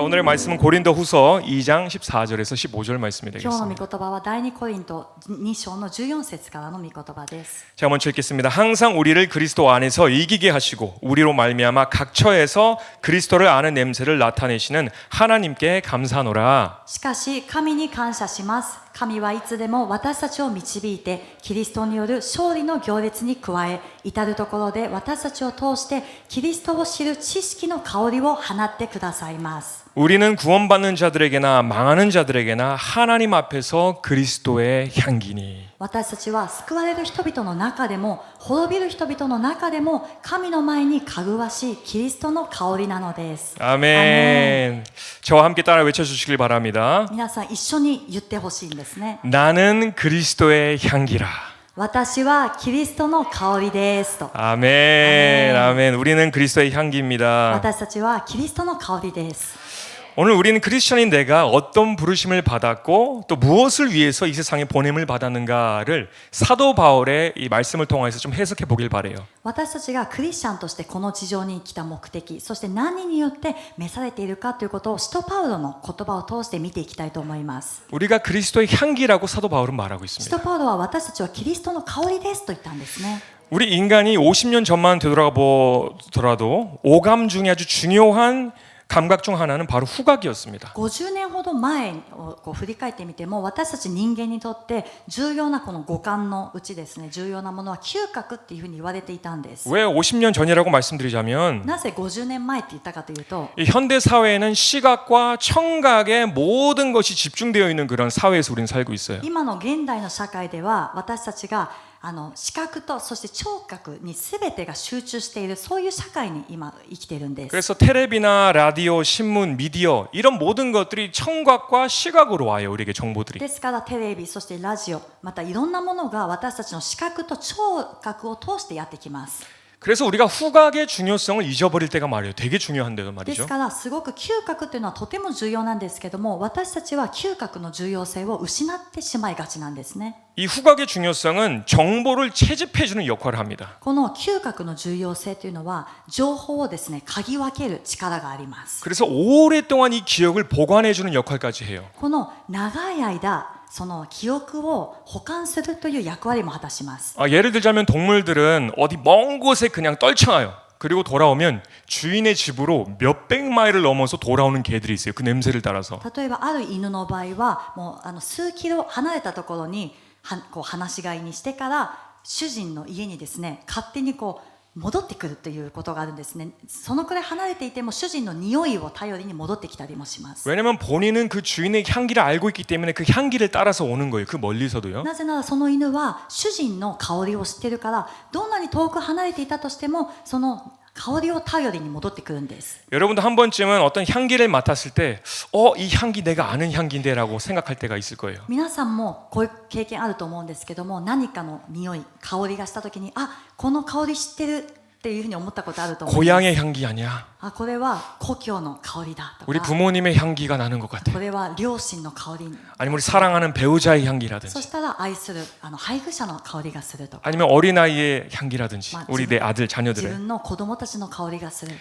오늘의 말씀은 고린도후서 2장 14절에서 15절 말씀이 今日の御 되겠습니다. 言葉は第2コリント2章の14節からの御言葉です。 제가 먼저 읽겠습니다. 항상 우리를 그리스도 안에서 이기게 하시고 우리로 말미암아 각 처에서 그리스도를 아는 냄새를 나타내시는 하나님께 감사하노라. しかし神に感謝します。神はいつでも私たちを導いてキリストによる勝利の行列に加え、至るところで私たちを通してキリストを知る知識の香りを放ってくださいます。 우리는 구원받는 자들에게나 망하는 자들에게나 하나님 앞에서 그리스도의 향기니. 私たちは救われる人々の中でも滅びる人々の中でも神の前にかぐわしいキリストの香りなのです。 아멘. 저와 함께 따라 외쳐주시길 바랍니다. 皆さん一緒に言ってほしいんですね。 나는 그리스도의 향기라. 私はキリストの香りですと。 아멘. 아멘. 우리는 그리스도의 향기입니다. 私たちはキリストの香りです。 오늘 우리는 크리스천인 내가 어떤 부르심을 받았고 또 무엇을 위해서 이 세상에 보냄을 받았는가를 사도 바울의 이 말씀을 통해서 좀 해석해 보길 바래요. 私たちがクリスチャンとしてこの地上に来た目的、そして何によって召されているかということを使徒パウロの言葉を通して見ていきたいと思います。 우리가 그리스도의 향기라고 사도 바울은 말하고 使 있습니다. 徒パウロは私たちはキリストの香りですと言ったんですね。 우리 인간이 50년 전만 되돌아가 보더라도 오감 중에 아주 중요한 감각 중 하나는 바로 후각이었습니다. 50年ほど前をこう振り返ってみても私たち人間にとって重要なこの五感のうちですね、重要なものは嗅覚っていうふうに言われていたんです。 왜 50년 전이라고 말씀드리자면 なぜ50年前って言ったかというと、 이 현대 사회에는 시각과 청각의 모든 것이 집중되어 있는 그런 사회에서 우리는 살고 있어요. 今の現代の社会では私たちが視覚とそして聴覚に全てが集中している、そういう社会に今生きているんです。 그래서 텔레비나 라디오, 신문, 미디어 이런 모든 것들이 청각과 시각으로 와요. 우리에게 정보들이. ですからテレビ、そしてラジオ、またいろんなものが私たちの視覚と聴覚を通してやってきます。 그래서 우리가 후각의 중요성을 잊어버릴 때가 말이에요. 되게 중요한데요, で 말이죠. すからすごく嗅覚っていうのはとても重要なんですけども、私たちは嗅覚の重要性を失ってしまいがちなんですね。 이 후각의 중요성은 정보를 채집해주는 역할을 합니다. この嗅覚の重要性というのは情報をですね、嗅ぎ分ける力があります。 그래서 오랫동안 이 기억을 보관해주는 역할까지 해요. この長い間その記憶を保管するという役割も果たします。 예를 들자면 동물들은 어디 먼 곳에 그냥 떨쳐놔요. 그리고 돌아오면 주인의 집으로 몇백 마일을 넘어서 돌아오는 개들이 있어요. 그 냄새를 따라서. 例えばある犬の場合はもう数キロ離れたところにこう放し飼いにしてから主人の家にですね、勝手にこう戻ってくるということがあるんですね。そのくらい離れていても主人の匂いを頼りに戻ってきたりもします。 왜냐면 본인은 그 주인의 향기를 알고 있기 때문에 그 향기를 따라서 오는 거예요. 그 멀리서도요. なぜならその犬は主人の香りを知っているから、どんなに遠く離れていたとしてもその香りを頼りに戻ってくるんです。 여러분도 한 번쯤은 어떤 향기를 맡았을 때, 이 향기 내가 아는 향기인데라고 생각할 때가 있을 거예요. 皆さんもこういう経験あると思うんですけども、何かの匂い、香りがした時に、この香り知ってるっていうふうに思ったことあると思います。 고향의 향기 아니야. これは故郷の香りだと 우리 か、 부모님의 향기가 나는 것 같아. これは両親の香り、 아니면 우리 사랑하는 배우자의 そ 향기라든지, したら愛する配偶者の香りがするとか、 아니면 어린아이의 향기라든지, 맞지. 우리 내 아들 自 자녀들의. 分の子供たちの香りがする。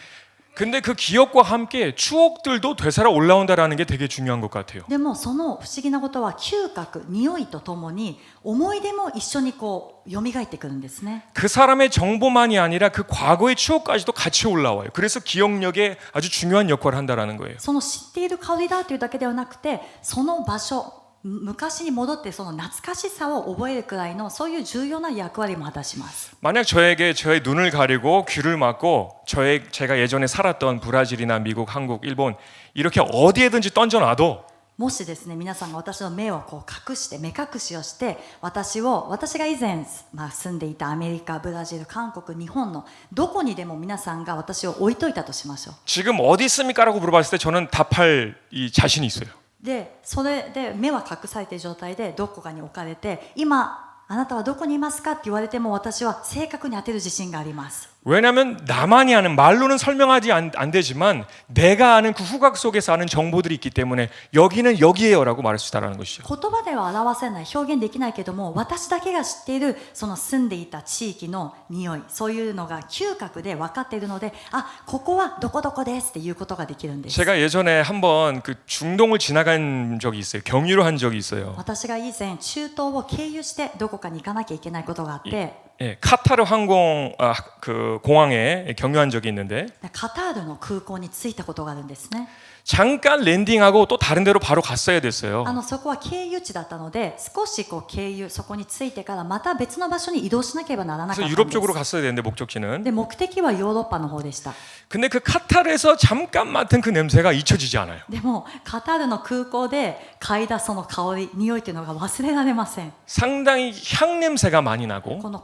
근데 그 기억과 함께 추억들도 되살아 올라온다라는 게 되게 중요한 것 같아요. でもその不思議なことは嗅覚、匂いとともに思い出も一緒にこう蘇ってくるんですね。 그 사람의 정보만이 아니라 그 과거의 추억까지도 같이 올라와요. 그래서 기억력에 아주 중요한 역할을 한다라는 거예요. その知っている香りだというだけではなくて、その場所、昔に戻ってその懐かしさを覚えるくらいのそういう重要な役割も果たします。 만약 저에게 저의 눈을 가리고 귀를 막고 제가 예전에 살았던 브라질이나 미국, 한국, 일본 이렇게 어디에든지 던져놔도 もしですね、皆さんが私の目をこう隠して目隠しをして私が以前、住んでいたアメリカ、ブラジル、韓国、日本のどこにでも皆さんが私を置いといたとしましょう。 지금 어디 있습니까라고 물어봤을 때 저는 답할 이 자신이 있어요. でそれで目は隠されている状態でどこかに置かれて、今あなたはどこにいますかって言われても私は正確に当てる自信があります。 왜냐하면 나만이 아는 말로는 설명하지 안 되지만 내가 아는 그 후각 속에서 아는 정보들이 있기 때문에 여기는 여기에요라고 말할 수 있다는 것이죠. 言葉では表せない表現できないけども私だけが知っているその住んでいた地域の匂いそういうのが嗅覚で分かっているのであここはどこどこですっていうことができるんです 제가 예전에 한번 그 중동을 지나간 적이 있어요. 경유를 한 적이 있어요. 私が以前中東を経由してどこかに行かなきゃいけないことがあって 예, 카타르 항공 그 공항에 경유한 적이 있는데 カタールの空港に着いたことがあるんですね 잠깐 랜딩하고 또 다른 데로 바로 갔어야 됐어요. そこは経由地だったので少しこう経由そこに着いてからまた別の場所に移動しなければならなかった 그래서 ん 유럽 で 쪽으로 す 갔어야 되는데 목적지는 で目的はヨーロッパの方でした 근데 그 카타르에서 잠깐 맡은 그 냄새가 잊혀지지 않아요. でもカタールの空港で嗅いだその香り匂いというのが忘れられません 상당히 향 냄새가 많이 나고 この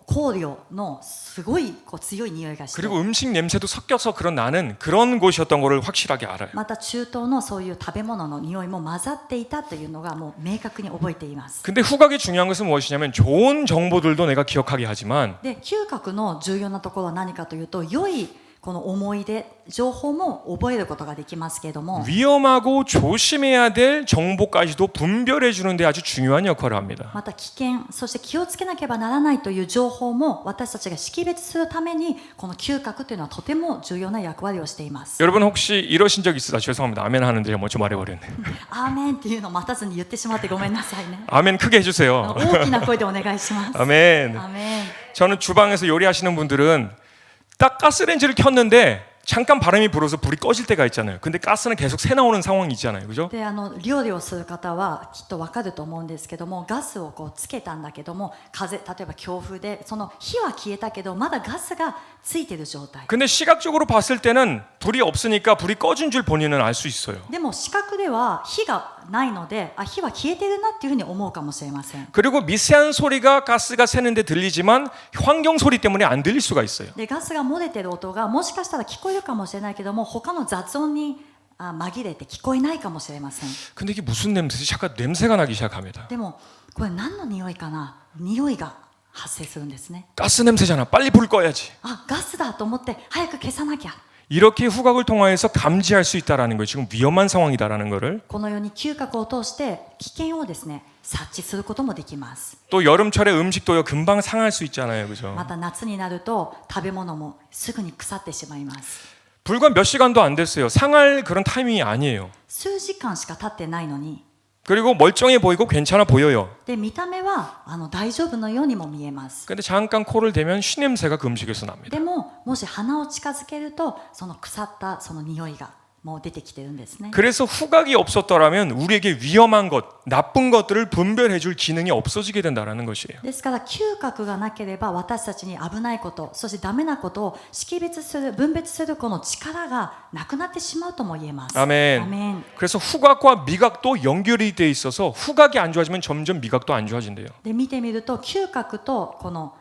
香料のすごいこう強い匂いがして 그리고 음식 냄새도 섞여서 그런 나는 그런 곳이었던 거를 확실하게 알아요. また中東のそういう食べ物の匂いも混ざっていたというのがもう明確に覚えています 근데 후각이 중요한 것은 무엇이냐면 좋은 정보들도 내가 기억하게 하지만 で嗅覚の重要なところは何かというと良いこの思い出情報も覚えることができますけれども 위험하고 조심해야 될 정보까지도 분별해 주는데 아주 중요한 역할을 합니다. また危険そして気をつけなければならないという情報も私たちが識別するためにこの嗅覚というのはとても重要な役割をしています 여러분 혹시 이러신 적 있으다 죄송합니다. 아멘 하는데 제가 먼저 말해버렸네. アーメンっていうのを待たずに言ってしまってごめんなさいね 아멘 크게 해주세요. 大きな声でお願いします 아멘. アーメン 저는 주방에서 요리하시는 분들은 딱 가스레인지를 켰는데 잠깐 바람이 불어서 불이 꺼질 때가 있잖아요. 근데 가스는 계속 새 나오는 상황이 있잖아요. 그죠? で料理をする方はきっと分かると思うんですけどもガスをこうつけたんだけども例えば強風でその火は消えたけどまだガスがついてる状態 근데 시각적으로 봤을 때는 불이 없으니까 불이 꺼진 줄 본인은 알 수 있어요. でも視覚では火がないので火は消えてるなっていうふうに思うかもしれません 그리고 미세한 소리가 가스가 새는데 들리지만 환경 소리 때문에 안 들릴 수가 있어요. でガスが漏れてる音がもしかしたら聞こえるかもしれないけども他の雑音に紛れて聞こえないかもしれません 근데 이게 무슨 냄새지? 잠깐 냄새가 나기 시작합니다. でもこれ何の匂いかな匂いが発生するんですね 가스 냄새잖아. 빨리 불 꺼야지. ガスだと思って早く消さなきゃ 이렇게 후각을 통하여서 감지할 수 있다라는 거예요. 지금 위험한 상황이다라는 거를. このように嗅覚を通して危険をですね察知することもできます 또 여름철에 음식도요 금방 상할 수 있잖아요, 그죠? また夏になると食べ物もすぐに腐ってしまいます 불과 몇 시간도 안 됐어요. 상할 그런 타이밍이 아니에요. 数時間しか経ってないのに 그리고 멀쩡해 보이고 괜찮아 보여요. で見た目は大丈夫のようにも見えます 근데 잠깐 코를 대면 쉬냄새가 그 음식에서 납니다. でももし鼻を近づけるとその腐ったその匂いがもう出てきてるんですね 그래서 후각이 없었더라면 우리에게 위험한 것, 나쁜 것들을 분별해 줄 기능이 없어지게 된다는 것이에요. ですから嗅覚がなければ私たちに危ないことそしてダメなことを識別する分別するこの力がなくなってしまうとも言えます 아멘. アメン 그래서 후각과 미각도 연결이 돼 있어서 후각이 안 좋아지면 점점 미각도 안 좋아진대요. で見てみると嗅覚とこの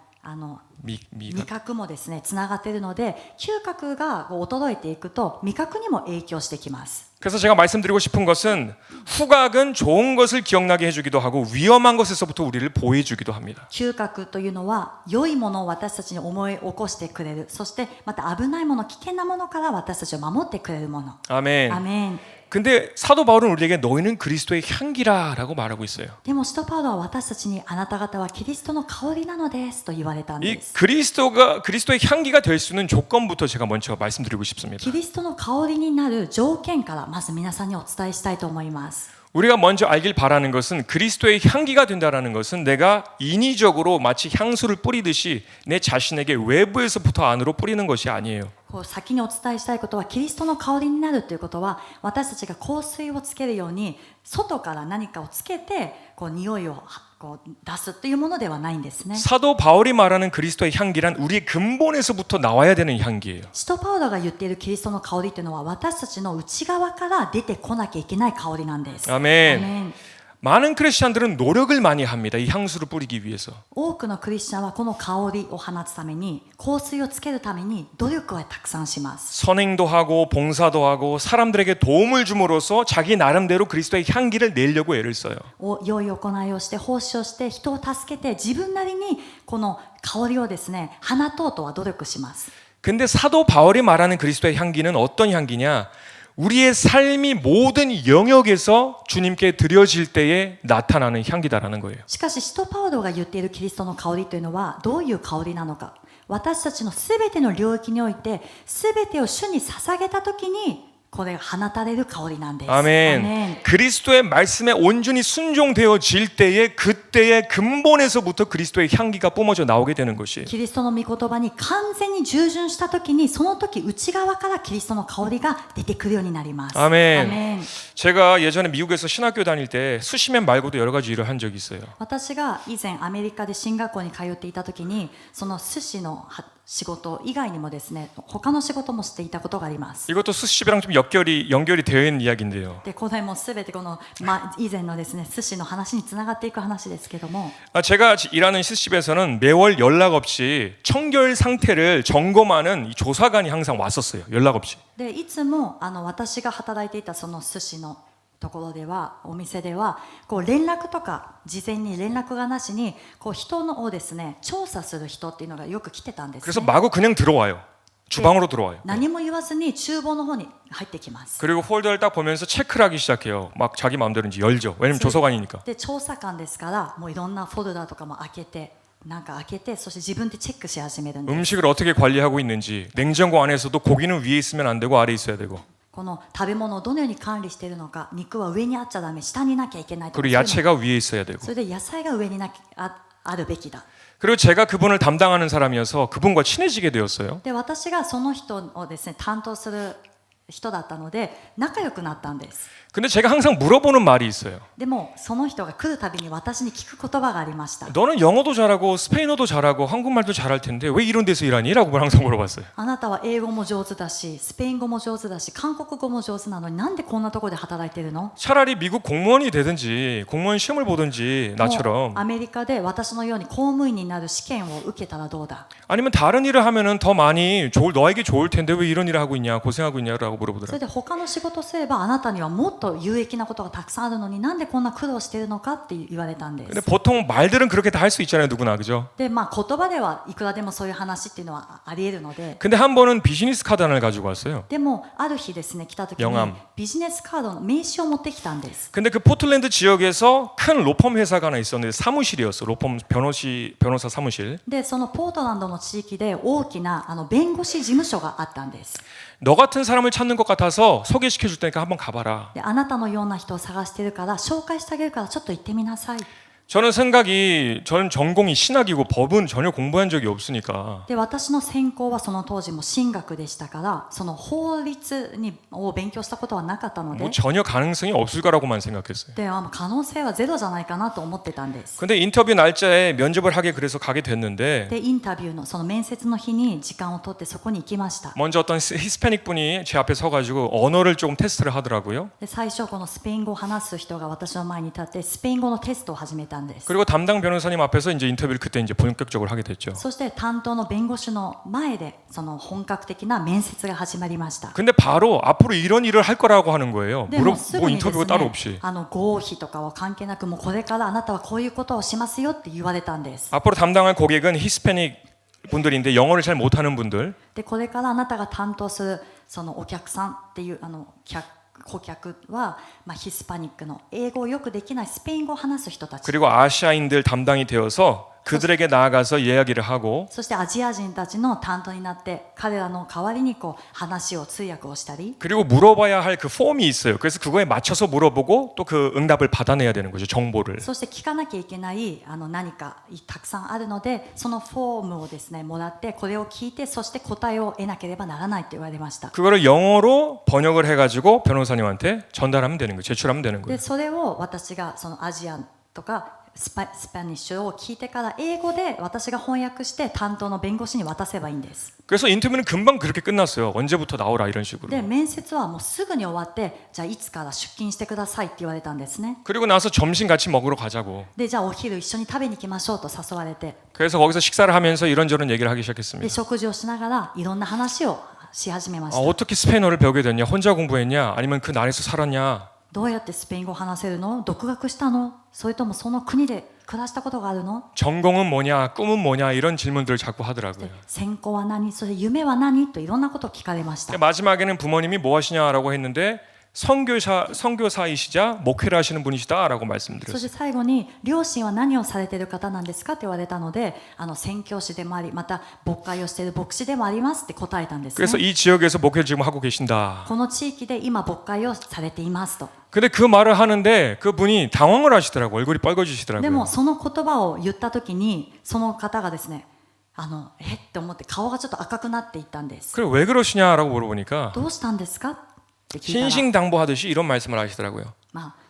味 미각. 覚もですねつながっているので嗅覚がこう衰えていくと味覚にも影響してきます 그래서 제가 말씀드리고 싶은 것은 후각은 좋은 것을 기억나게 해주기도 하고 위험한 것에서부터 우리를 보호해주기도 합니다. 嗅覚というのは良いものを私たちに思い起こしてくれるそしてまた危ないもの危険なものから私たちを守ってくれるもの 아멘. アメン 근데 사도 바울은 우리에게 너희는 그리스도의 향기라라고 말하고 있어요. でも使徒パウロは私たちにあなた方はキリストの香りなのですと言われたん 이 です 그리스도의 향기가 될 수 있는 조건부터 제가 먼저 말씀드리고 싶습니다. キリストの香りになる条件からまず皆さんにお伝えしたいと思います 우리가 먼저 알길 바라는 것은 그리스도의 향기가 된다라는 것은 내가 인위적으로 마치 향수를 뿌리듯이 내 자신에게 외부에서부터 안으로 뿌리는 것이 아니에요. こう先にお伝えしたいことはキリストの香りになるということは私たちが香水をつけるように外から何かをつけてこう匂いをこう出すというものではないんですね 사도 바울이 말하는 그리스도의 향기란 우리의 근본에서부터 나와야 되는 향기예요. 使徒パウロが言っているキリストの香りというのは私たちの内側から出てこなきゃいけない香りなんです 아멘. アメン 많은 크리스천들은 노력을 많이 합니다. 이 향수를 뿌리기 위해서. 多くのクリスチャンはこの香りを放つために、香水をつけるために努力をたくさんします。 선행도 하고 봉사도 하고 사람들에게 도움을 줌으로써 자기 나름대로 그리스도의 향기를 내려고 애를 써요. 良い行いをして奉仕をして人を助けて自分なりにこの香りをですね放とうとは努力します。 근데 사도 바울이 말하는 그리스도의 향기는 어떤 향기냐? 우리의 삶이 모든 영역에서 주님께 드려질 때에 나타나는 향기다라는 거예요. しかし使徒パウロが言っているキリストの香りというのはどういう香りなのか。私たちのすべての領域においてすべてを主に捧げたときにこれが放たれる香りなんです。 아멘. 그리스도의 말씀에 온전히 순종되어질 때에 그때의 근본에서부터 그리스도의 향기가 뿜어져 나오게 되는 것이. キリストの御言葉に完全に従順したときにその時内側からキリストの香りが出てくるようになります。 아멘. アメン。 제가 예전에 미국에서 신학교 다닐 때 수시맨 말고도 여러 가지 일을 한 적이 있어요. 私が以前アメリカで進学校に通っていた時にその寿司の仕事以外にもですね他の仕事もしていたことがあります。 이것도 수시집이랑 좀 연결이 되어 있는 이야기인데요. でこれも全てこの、以前のですね寿司の話につながっていく話ですけども 제가 일하는 수시집에서는 매월 연락 없이 청결 상태를 점검하는 이 조사관이 항상 왔었어요. 연락 없이. でいつも私が働いていたその寿司のところではお店ではこう連絡とか事前に連絡がなしにこう人のをですね調査する人っていうのがよく来てたんです、 그래서 ね、 마구 그냥 들어와요. 주방으로 들어와요. 何も言わずに厨房の方に入ってきます。 그리고 폴더를 딱 보면서 체크를 하기 시작해요. 막 자기 마음대로 이제 열죠. 왜냐면 조사관이니까. で調査官ですからもういろんなフォルダとかも開けてなんか開けてそして自分でチェックし始めるんです。 음식을 어떻게 관리하고 있는지 냉장고 안에서도 고기는 위에 있으면 안 되고 아래에 있어야 되고 この食べ物をどのように管理しているのか肉は上にあっちゃダメ下になきゃいけないとか 그리고 야채가 위에 있어야 되고 それで野菜が上にあるべきだ 그리고 제가 그분을 담당하는 사람이어서 그분과 친해지게 되었어요. で私がその人をですね担当する人だったので仲良くなったんです。 근데 제가 항상 물어보는 말이 있어요. でもその人が来るたびに私に聞く言葉がありました。 너는 영어도 잘하고 스페인어도 잘하고 한국말도 잘할 텐데 왜 이런 데서 일하니? 라고 항상 물어봤어요. あなたは英語も上手だしスペイン語も上手だし韓国語も上手なのになんでこんなところで働いてるの？ 차라리 미국 공무원이 되든지 공무원 시험을 보든지 もう 나처럼 アメリカで私のように公務員になる試験を受けたらどうだ？ 아니면 다른 일을 하면은 더 많이 너에게 좋을 텐데 왜 이런 일을 하고 있냐 고생하고 있냐라고 それ 물어보더라고요. で他の仕事すればあなたにはもっと有益なことがたくさんあるのになんでこんな苦労しているのかって言われたんで 근데 す。 보통 말들은 그렇게 다 할 수 있잖아요, 누구나 그죠? でまあ言葉ではいくらでもそういう話っていうのはありえるので 근데 한 번은 비즈니스 카드 하나를 가지고 왔어요. でもある日ですね来た時に 영암 ビジネスカードの名刺を持ってきたんです。 근데 그 포틀랜드 지역에서 큰 로펌 회사가 하나 있었는데 사무실이었어. 로펌 변호사 사무실. でそのポートランドの地域で大きな弁護士事務所があったんです。 너 같은 사람을 찾는 것 같아서 소개시켜 줄 테니까 한번 가봐라. であなたのような人を探してるから紹介してあげるからちょっと行ってみなさい。 저는 전공이 신학이고 법은 전혀 공부한 적이 없으니까 で私の専攻はその当時も神学でしたからその法律を勉強したことはなかったので 뭐 전혀 가능성이 없을 거라고만 생각했어요. で可能性はゼロじゃないかなと思ってたんです。 근데 인터뷰 날짜에 면접을 하게 그래서 가게 됐는데 でインタビューのその面接の日に時間を取ってそこに行きました。 먼저 어떤 히스패닉 분이 제 앞에 서가지고 언어를 조금 테스트를 하더라고요. で最初このスペイン語を話す人が私の前に立ってスペイン語のテストを始めたんです。 그리고 담당 변호사님 앞에서 이제 인터뷰를 그때 이제 본격적으로 하게 됐죠. そして担当の弁護士の前でその本格的な面接が始まりました。 근데 바로 앞으로 이런 일을 할 거라고 하는 거예요. でもすぐ 뭐 にです 인터뷰가 ね 따로 없이. 合否とかは関係なくもうこれからあなたはこういうことをしますよって言われたんです。 앞으로 담당할 고객은 히스패닉 분들인데 영어를 잘 못하는 분들. でこれからあなたが担当するそのお客さんっていう顧客は、ヒスパニックの英語をよくできないスペイン語を話す人たち 그리고 아시아인들 담당이 되어서 그들에게 나아가서 이야기를 하고 そしてアジア人たちの担当になって彼らの代わりに話を通訳をしたり 그리고 물어봐야 할 그 폼이 있어요. 그래서 그거에 맞춰서 물어보고 또 그 응답을 받아내야 되는 거죠. 정보를. そして聞かなきゃいけない何かたくさんあるのでそのフォームをですねもらってこれを聞いてそして答えを得なければならないと言われました。 그거를 영어로 번역을 해가지고 변호사님한테 전달하면 되는 거예요. 제출하면 되는 で 거예요. それを私がそのアジアとかスパニッシュを聞いてから英語で私が翻訳して担当の弁護士に渡せばいいんです。 그래서 인터뷰는 금방 그렇게 끝났어요. 언제부터 나오라 이런 식으로. で面接はもうすぐに終わって、じゃあいつから出勤してくださいって言われたんですね。 그리고 나서 점심 같이 먹으러 가자고. でじゃあお昼一緒に食べに行きましょうと誘われて、 그래서 거기서 식사를 하면서 이런저런 얘기를 하기 で 시작했습니다. 食事をしながらいろんな話をし始めました。 어떻게 스페인어를 배우게 됐냐? 혼자 공부했냐? 아니면 그 나라에서 살았냐? どうやってスペイン語を話せるの？独学したの？それともその国で暮らしたことがあるの？ 전공은 뭐냐? 꿈은 뭐냐? 이런 질문들을 자꾸 하더라고요. 専攻は何？それ夢は何？といろんなことを聞かれました。 마지막에는 부모님이 뭐 하시냐라고 했는데 선교사이시자 목회를 하시는 분이시다라고 そ 말씀드렸어요. して最後に両親は何をされている方なんですかって言われたので、宣教師でもあり、また牧会をしている牧師でもありますって答えたんです 그래서 ね。 이 지역에서 목회를 지금 하고 계신다. この地域で今牧会をされていますと。 근데 그 말을 하는데 그분이 당황을 하시더라고. 얼굴이 でも 빨개지시더라고요. その言葉を言った時にその方がですね、って思って顔がちょっと赤くなっていったんです。 그래 왜 그러시냐라고 물어보니까 どうしたんですかって聞いたら、 신신당부하듯이 이런 말씀을 하시더라고요.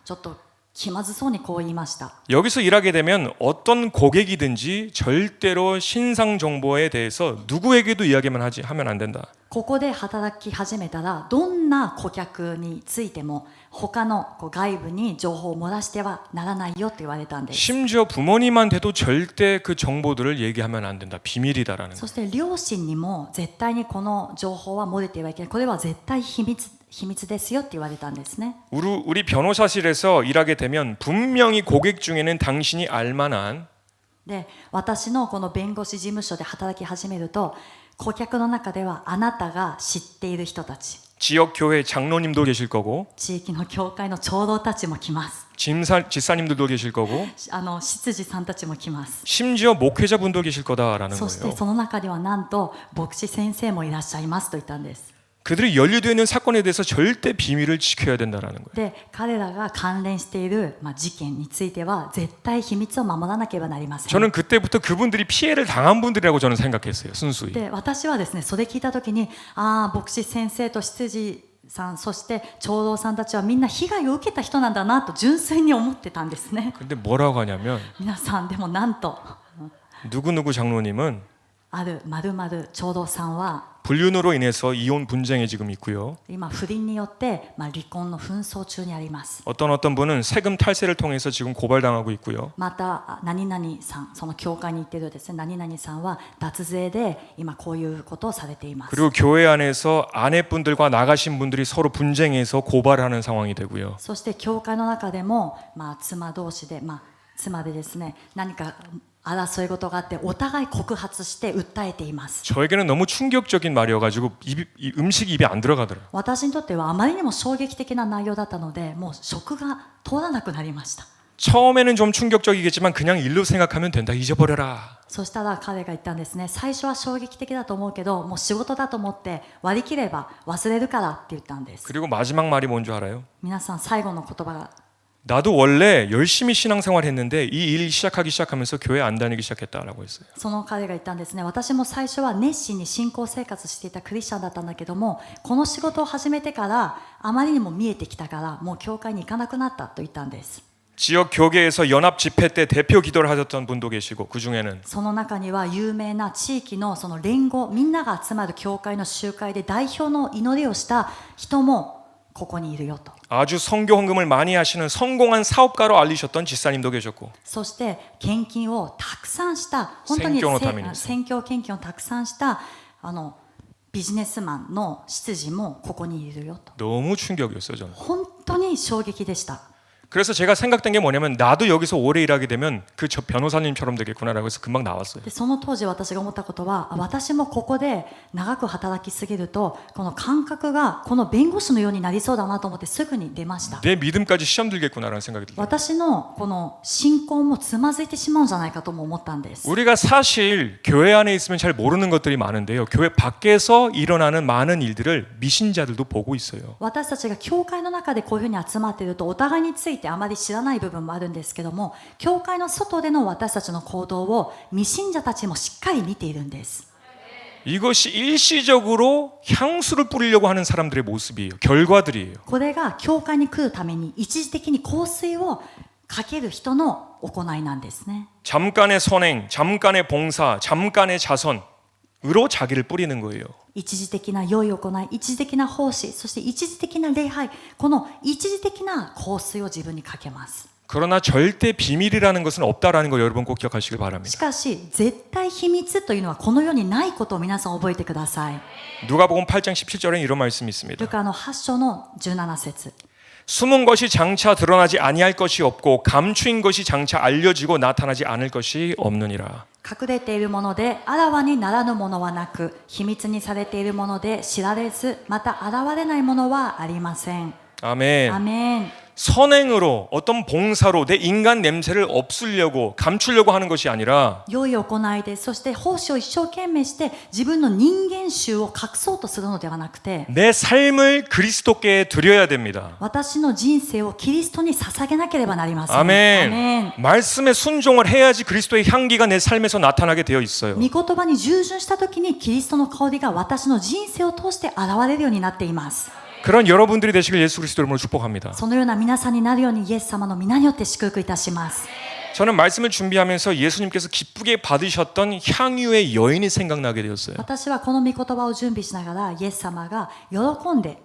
ちょっと気まずそうにこう言いました。 여기서 일하게 되면 어떤 고객이든지 절대로 신상 정보에 대해서 누구에게도 이야기만 하면 안 된다. ここで働き始めたら、どんな顧客についても他の外部に情報を漏らしてはならないよって言われたんです。 심지어 부모님한테도 절대 그 정보들을 얘기하면 안 된다. 비밀이다라는 そ 거. して両親にも絶対にこの情報は漏れてはいけない。これは絶対秘密ですよって言われたんですね。 우리 변호사실에서 일하게 되면 분명히 고객 중에는 당신이 알만한 で、私のこの弁護士事務所で働き始めると、顧客の中ではあなたが知っている人たち、 지역 교회 장로님도 계실 거고 地域の教会の長老たちも来ます。 지사님들도 계실 거고 執事さんたちも来ます。 심지어 목회자분도 계실 거다라는 そして 거예요. その中にはなんと牧師先生もいらっしゃいますと言ったんです。 그들이 연루되어 있는 사건에 대해서 절대 비밀을 지켜야 된다라는 거예요. で、彼らが関連している、事件については絶対秘密を守らなければなりません。 저는 그때부터 그분들이 피해를 당한 분들이라고 저는 생각했어요. 순수히. で、私はですね、それ聞いたときに、牧師先生と執事さん、そして長老さんたちはみんな被害を受けた人なんだなと純粋に思ってたんですね。 근데 뭐라고 하냐면 皆さん、でもなんと、 누구누구 장로님은 ある〇〇長老さんは 불륜으로 인해서 이혼 분쟁에 지금 있고요. 今不倫によって、離婚の紛争中にあります。 어떤 분은 세금 탈세를 통해서 지금 고발당하고 있고요. また何々さん、その教会に行っているですね、何々さんは脱税で今こういうことをされています。 그리고 교회 안에서 아내분들과 나가신 분들이 서로 분쟁해서 고발하는 상황이 되고요. そして教会の中でも、妻同士で、妻でですね、何か争い事があってお互い告発して訴えています。 저에게는 너무 충격적인 말이어가지고 음식이 입에 안 들어가더라고요. 私にとってはあまりにも衝撃的な内容だったので、もう食が通らなくなりました。 처음에는 좀 충격적이겠지만 그냥 일로 생각하면 된다. 잊어버려라. そしたら彼が言ったんですね。最初は衝撃的だと思うけど、もう仕事だと思って割り切れば忘れるからって言ったんです。 그리고 마지막 말이 뭔 줄 알아요? 皆さん、最後の言葉が、 나도 원래 열심히 신앙생활 했는데 이 일 시작하기 시작하면서 교회 안 다니기 시작했다라고 했어요. その彼が言ったんですね。私も最初は熱心に信仰生活していたクリスチャンだったんだけども、この仕事を始めてからあまりにも見えてきたから、もう教会に行かなくなったと言ったんです。 지역 교계에서 연합 집회 때 대표 기도를 하셨던 분도 계시고 그 중에는 その中には有名な地域のその連合、みんなが集まる教会の集会で代表の祈りをした人もここにいるよと。 아주 선교 헌금을 많이 하시는 성공한 사업가로 알리셨던 지사님도 계셨고 そして献金をたくさんした本当に宣教のために宣教献金をたくさんしたビジネスマンの執事もここにいるよと。 너무 충격이었어요 저는. 本当に衝撃でした。 그래서 제가 생각된 게 뭐냐면 나도 여기서 오래 일하게 되면 그 저 변호사님처럼 되겠구나라고 해서 금방 나왔어요. でその当時私が思ったことは、私もここで長く働きすぎるとこの感覚がこの弁護士のようになりそうだなと思ってすぐに出ました。 내 믿음까지 시험 들겠구나라는 생각이 들어요. 私のこの信仰もつまずいてしまうんじゃないかとも思ったんです。 우리가 사실 교회 안에 있으면 잘 모르는 것들이 많은데요. 교회 밖에서 일어나는 많은 일들을 미신자들도 보고 있어요. 私たちが教会の中でこういうふうに集まっているとお互いについてあまり知らない部分もあるんですけども、教会の外での私たちの行動を未信者たちもしっかり見ているんです。 이것이 일시적으로 향수를 뿌리려고 하는 사람들의 모습이에요. 결과들이에요. これが教会に来るために一時的に香水をかける人の行いなんですね。 잠깐의 선행, 잠깐의 봉사, 잠깐의 자선으로 자기를 뿌리는 거예요. 一時的な良い行い、一時的な奉仕、そして一時的な礼拝、この一時的な香水を自分にかけます。 그러나 절대 비밀이라는 것은 없다라는 거 여러분 꼭 기억하시길 し 바랍니다. かし絶対秘密というのはこの世にないことを皆さん覚えてください。 누가복음 8장 17절에 이런 말씀이 있습니다. ルカの8章の17節。 숨은 것이 장차 드러나지 아니할 것이 없고 감추인 것이 장차 알려지고 나타나지 않을 것이 없느니라. 隠れているものであらわにならぬものはなく、秘密にされているもので知られず、また現れないものはありません。 아멘. アメン。 선행으로 어떤 봉사로 내 인간 냄새를 없애려고 감추려고 하는 것이 아니라 良い行いで、そして奉仕を一生懸命して自分の人間臭を隠そうとするのではなくて、 내 삶을 그리스도께 드려야 됩니다. 私の人生をキリストに捧げなければなりません。 아멘. アメン。 말씀에 순종을 해야지 그리스도의 향기가 내 삶에서 나타나게 되어 있어요. 御言葉に従順した時にキリストの香りが私の人生を通して現れるようになっています。 그런 여러분들이 되시길 예수 그리스도 이름으로 축복합니다. そのような皆さんになるようにイエス様の皆によって祝福いたします。 저는 말씀을 준비하면서 예수님께서 기쁘게 받으셨던 향유의 여인이 생각나게 되었어요. 私はこの御言葉を準備しながらイエス様が喜んで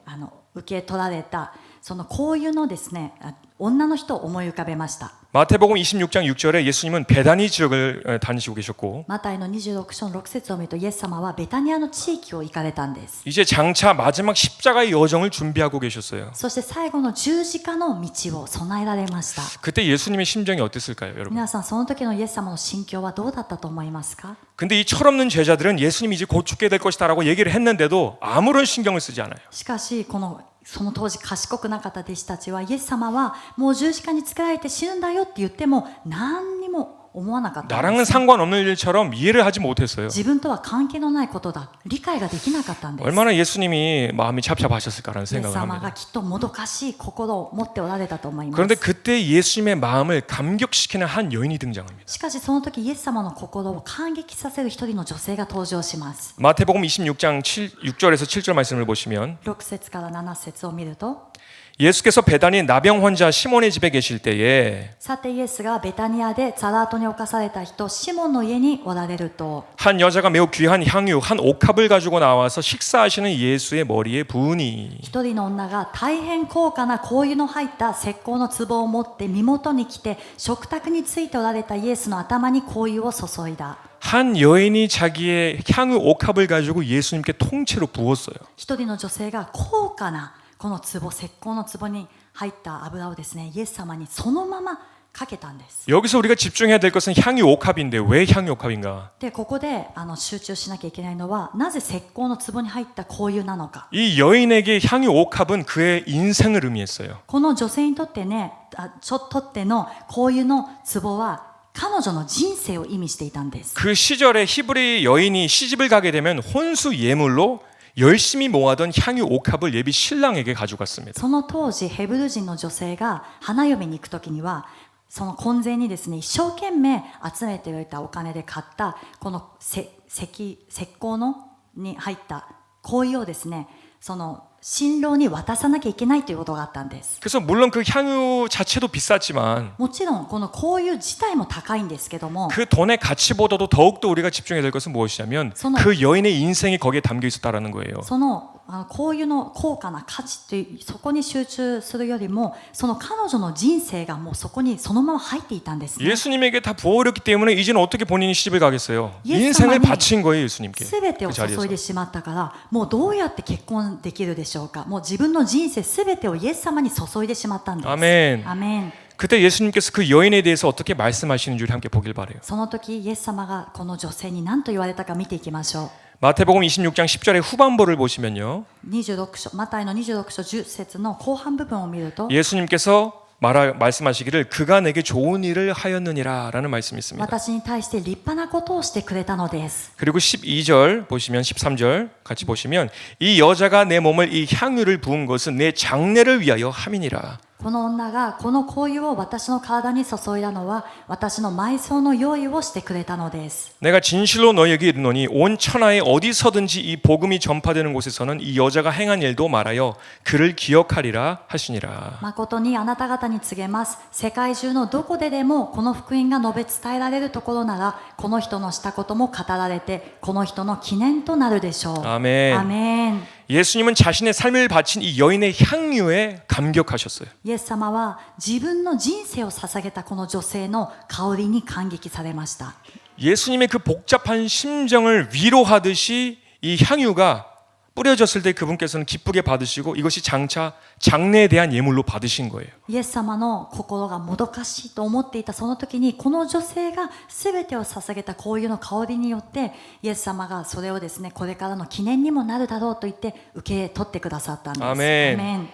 受け取られたその香油のですね、女の人を思い浮かべました。 마태복음 26장 6절에 예수님은 베다니 지역을 다니시고 계셨고 マタイの26章の6節を見るとイエス様はベタニアの地域を行かれたんです。 이제 장차 마지막 십자가의 여정을 준비하고 계셨어요. そして最後の十字架の道を備えられました。 그때 예수님의 심정이 어땠을까요, 여러분? 皆さんその時のイエス様の心境はどうだったと思いますか？ 근데 이 철없는 제자들은 예수님이 이제 곧 죽게 될 것이다라고 얘기를 했는데도 아무런 신경을 쓰지 않아요. しかしその当時賢くなかった弟子たちはイエス様はもう十字架につけられて死ぬんだよって言っても何にも思わなかったんです。 나랑은 상관없는 일처럼 이해를 하지 못했어요. 自分とは関係のないことだ、理解ができなかったんです。 얼마나 예수님이 마음이 찹찹하셨을까라는 イエス 생각을 様が 합니다. きっともどかしい心を持っておられたと思います。 그런데 그때 예수님의 마음을 감격시키는 한 여인이 등장합니다. しかしその時イエス様の心を感激させる一人の女性が登場します。 마태복음 26장 6절에서 7절 말씀을 보시면 6節から7節を見ると、 예수께서 베다니 나병 환자 시몬의 집에 계실 때에 さてイエスがベタニアでザラートに侵された人シモンの家におられると、 한 여자가 매우 귀한 향유 한 옥합을 가지고 나와서 식사하시는 예수의 머리에 부으니 一人の女が大変高価な香油の入った石膏の壺を持って身元に来て食卓についておられたイエスの頭に香油を注いだ。 한 여인이 자기의 향유 옥합을 가지고 예수님께 통째로 부었어요. 一人の女性が高価なこの壺、石膏の壺に入った油をですね、イエス様にそのままかけたんです。 여기서 우리가 집중해야 될 것은 향유 옥합인데 왜 향유 옥합인가? でここで集中しなきゃいけないのは、なぜ石膏の壺に入った香油なのか。 이 여인에게 향유 옥합은 그의 인생을 의미했어요. この女性にとってね、とっての香油の壺は彼女の人生を意味していたんです。 그 시절에 히브리 여인이 시집을 가게 되면 혼수 예물로 열심히 모아둔 향유 옥합을 예비 신랑에게 가져갔습니다. その当時ヘブル人の女性が花嫁に行くときには、その婚前にですね、一生懸命集めておいたお金で買ったこの石膏のに入った香油をですね、その新郎に渡さなきゃいけないということがあったんです。 그래서 물론 그 향유 자체도 비쌌지만 もちろんこの香油自体も高いんですけども、 그 돈의 가치보다도 더욱더 우리가 집중해야 될 것은 무엇이냐면 그 여인의 인생이 거기에 담겨 있었다라는 거예요. その香油の高価な価値というそこに集中するよりも、その彼女の人生がもうそこにそのまま入っていたんですね。 예수님에게 다 부어버렸기 때문에 이제는 어떻게 본인이 시집을 가겠어요? 예수님이 인생을 바친 거예요, 예수님께. 全てを 그 注い 자리에서. でしまったから、もうどうやって結婚できるでしょうか。もう自分の人生全てをイエス様に注いでしまったんです。 아멘. アメン。 그때 예수님께서 그 여인에 대해서 어떻게 말씀하시는 줄 함께 보길 바래요. その時イエス様がこの女性に何と言われたか見ていきましょう。 마태복음 26장 10절의 후반부를 보시면요. 26章、マタイの26章10節の後半部分を見ると、 예수님께서 말씀하시기를 그가 내게 좋은 일을 하였느니라라는 말씀이 있습니다. 私に対して立派なことをしてくれたのです。 그리고 12절 보시면 13절 같이 보시면 이 여자가 내 몸을 이 향유를 부은 것은 내 장례를 위하여 함이니라. この女がこの香油を私の体に注いだのは私の埋葬の用意をしてくれたのです。 내가 진실로 너희에게 이르노니 온 천하에 어디서든지 이 복음이 전파되는 곳에서는 이 여자가 행한 일도 말하여 그를 기억하리라 하시니라. 誠にあなた方に告げます。世界中のどこででもこの福音が述べ伝えられるところならこの人のしたことも語られてこの人の記念となるでしょう。 아멘. アメン。 예수님은 자신의 삶을 바친 이 여인의 향유에 감격하셨어요. イエス様は自分の人生を捧げたこの女性の香りに感激されました。 예수님의 그 복잡한 심정을 위로하듯이 이 향유가 뿌려졌을 때 그분께서는 기쁘게 받으시고 이것이 장차 장례에 대한 예물로 받으신 거예요. イエス様の心がもどかしいと思っていたその時にこの女性が全てを捧げた香油の香りによってイエス様がそれをですねこれからの記念にもなるだろうと言って受け取ってくださったんです。 아멘. アメン。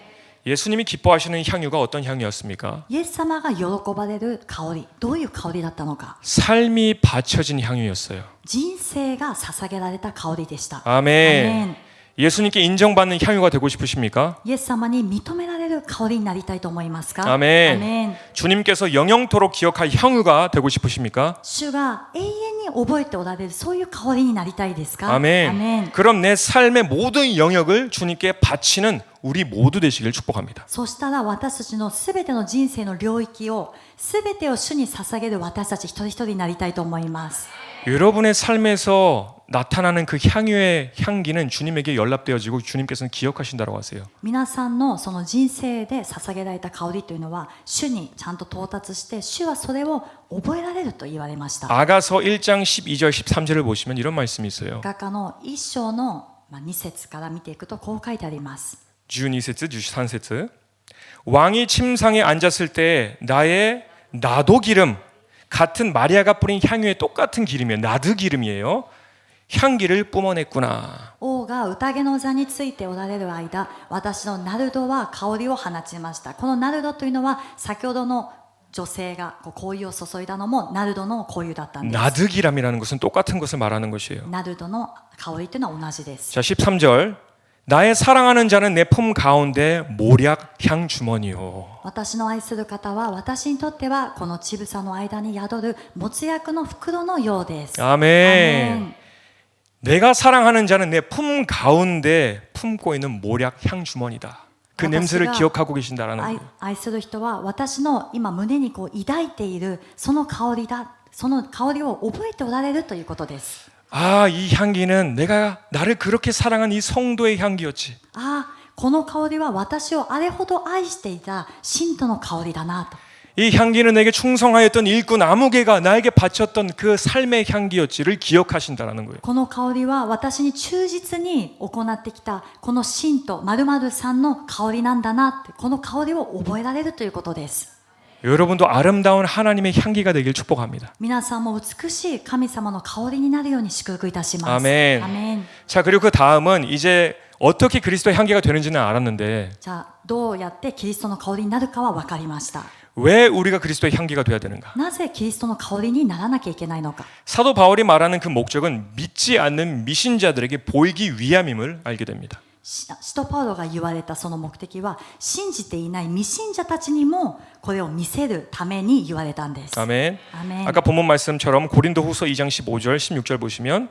예수님이 기뻐하시는 향유가 어떤 향유였습니까? イエス様が喜ばれる香り、どういう香りだったのか。 삶이 바쳐진 향유였어요. 人生が捧げられた香りでした。 아멘. 예수님께 인정받는 향유가 되고 싶으십니까? イエス様に認められる香りになりたいと思いますか？ 아멘. アメン。 주님께서 영영토록 기억할 향유가 되고 싶으십니까? 主が永遠に覚えておられるそういう香りになりたいですか？ 아멘. アメン。 그럼 내 삶의 모든 영역을 주님께 바치는 우리 모두 되시길 축복합니다. そしたら私たちのすべての人生の領域をすべてを主に捧げる私たち一人一人になりたいと思います。 여러분의 삶에서 나타나는 그 향유의 향기는 주님에게 연락되어지고 주님께서는 기억하신다고 하세요. 皆さんのその人生で捧げられた香りというのは主にちゃんと到達して主はそれを覚えられると言われました。 아가서 1장 12절 13절을 보시면 이런 말씀이 있어요. 画家の一章の2節から見ていくとこう書いてあります。 12節 13節왕이 침상에 앉았을 때 나의 나도 기름 같은 마리아가 뿌린 향유에 똑같은 기름이에요. 나드 기름이에요. 향기를 뿜어냈구나. 王が宴の座についておられる間私のナルドは香りを放ちました。このナルドというのは先ほどの女性が香油を注いだのもナルドの香油だったんです。 나드 기람이라는 것은 똑같은 것을 말하는 것이에요. ナルドの香りというのは同じです。 자 13절 나의 사랑하는 자는 내 품 가운데 모략 향 주머니요. 私の愛する方は私にとってはこの乳房の間に宿る没薬の袋のようです。 아멘. 내가 사랑하는 자는 내 품 가운데 품고 있는 모략 향 주머니다. 그 냄새를 기억하고 계신다라는 거예요. 愛する人は私の今胸にこう抱いているその香りだ。その香りを覚えておられるということです。 아, 이 향기는 내가 나를 그렇게 사랑한 이 성도의 향기였지. ああ、この香りは私をあれほど愛していた信徒の香りだなと。 이 향기는 내게 충성하였던 일꾼 아무개가 나에게 바쳤던 그 삶의 향기였지를 기억하신다라는 거예요. この香りは私に忠実に行ってきたこの信徒〇〇さんの香りなんだなって、この香りを覚えられるということです。 여러분도 아름다운 하나님의 향기가 되길 축복합니다. 皆さんも美しい神様の香りになるように祝福いたします。 아멘. アメン。 자, 그리고 그 다음은 이제 어떻게 그리스도의 향기가 되는지는 알았는데 じゃあどうやってキリストの香りになるかは分かりました。 왜 우리가 그리스도의 향기가 돼야 되는가? なぜキリストの香りにならなきゃいけないのか。 사도 바울이 말하는 그 목적은 믿지 않는 미신자들에게 보이기 위함임을 알게 됩니다. 使徒パウロが言われたその目的は信じていない未信者たちにもこれを見せるために言われたんです。 아멘. アメン。 아까 본문 말씀처럼 고린도후서 2장 15절 16절 보시면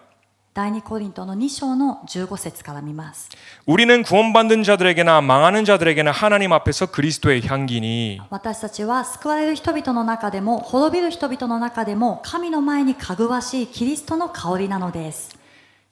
第2コリントの2章の15節から見ます。 우리는 구원받는 자들에게나 망하는 자들에게나 하나님 앞에서 그리스도의 향기니 私たちは救われる人々の中でも滅びる人々の中でも神の前にかぐわしいキリストの香りなのです。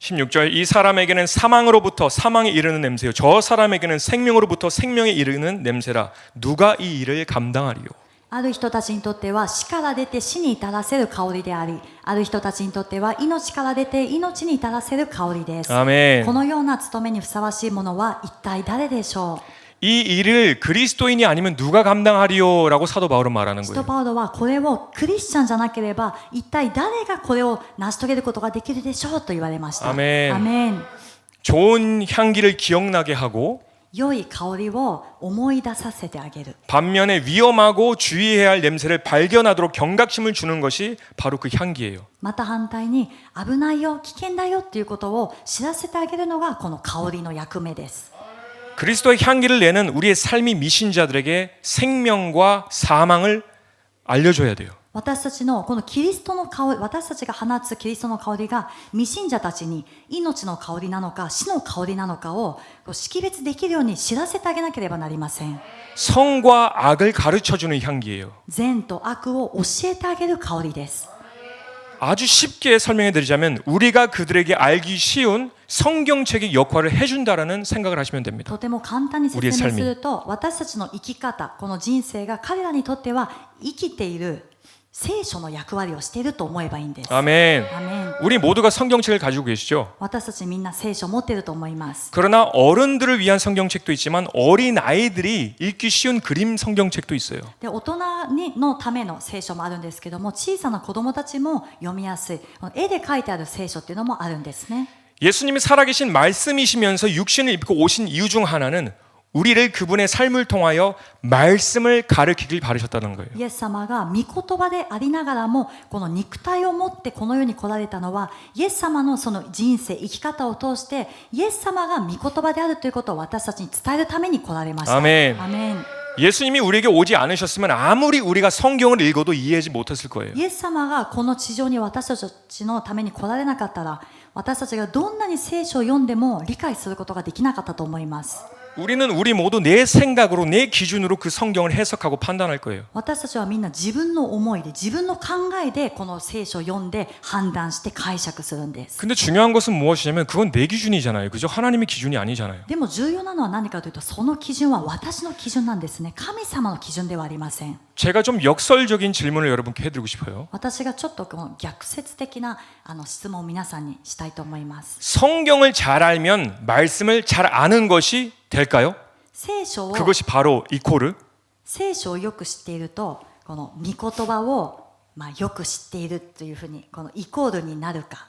16절 이 사람에게는 사망으로부터 사망에 이르는 냄새요 저 사람에게는 생명으로부터 생명에 이르는 냄새라 누가 이 일을 감당하리요. ある人たちにとっては死から出て死に至らせる香りであり、ある人たちにとっては命から出て命に至らせる香りです。 아멘. このような務めにふさわしいものは一体誰でしょう。 이 일을 그리스도인이 아니면 누가 감당하리요라고 사도 바울은 말하는 使徒 거예요. パウロはこれをクリスチャンじゃなければ一体誰がこれを成し遂げることができるでしょうと言われました。アメン。アメン。 좋은 향기를 기억나게 하고 良い香りを思い出させてあげる。 반면에 위험하고 주의해야 할 냄새를 발견하도록 경각심을 주는 것이 바로 그 향기예요. また反対に危ないよ危険だよっていうことを知らせてあげるのがこの香りの役目です。 그리스도의 향기를 내는 우리의 삶이 미신자들에게 생명과 사망을 알려줘야 돼요. 私たちのこのキリストの香り、私たちが放つキリストの香りが未信者たちに命の香りなのか死の香りなのかを識別できるように知らせてあげなければなりません。 성과 악을 가르쳐주는 향기예요. 善と悪を教えてあげる香りです。 아주 쉽게 설명해 드리자면 우리가 그들에게 알기 쉬운 성경책의 역할을 해준다라는 생각을 하시면 됩니다. とても簡単に説明すると、私たちの生き方、この人生が彼らにとっては生きている聖書の役割をしていると思えばいいんです。 아멘. アメン。 우리 모두가 성경책을 가지고 계시죠? 私たちみんな聖書を持っていると思います。 그러나 어른들을 위한 성경책도 있지만 어린 아이들이 읽기 쉬운 그림 성경책도 있어요. で大人のための聖書もあるんですけども、小さな子どもたちも読みやすい絵で書いてある聖書っていうのもあるんですね。 예수님이 살아계신 말씀이시면서 육신을 입고 오신 이유 중 하나는 우리를 그분의 삶을 통하여 말씀을 가르치길 바라셨다는 거예요. イエス様が御言葉でありながらもこの肉体を持ってこの世に来られたのはイエス様のその人生生き方を通してイエス様が御言葉であるということを私たちに伝えるために来られました。 아멘. アメン。 예수님이 우리에게 오지 않으셨으면 아무리 우리가 성경을 읽어도 이해하지 못했을 거예요. イエス様がこの地上に私たちのために来られなかったら私たちがどんなに聖書を読んでも理解することができなかったと思います。 우리는 우리 모두 내 생각으로 내 기준으로 그 성경을 해석하고 판단할 거예요. 私たちはみんな自分の思いで自分の考えでこの聖書を読んで判断して解釈するんです。 근데 중요한 것은 무엇이냐면 그건 내 기준이잖아요. 그죠? 하나님의 기준이 아니잖아요. でも重要なのは何かというとその基準は私の基準なんですね。神様の基準ではありません。 제가 좀 역설적인 질문을 여러분께 해드리고 싶어요. 私がちょっとこの逆説的な質問を皆さんにしたいと思います。 성경을 잘 알면 말씀을 잘 아는 것이 될까요? 聖書を 그것이 바로 이코르. 聖書をよく知っているとこの御言葉をよく知っているというふうにこのイコールになるか。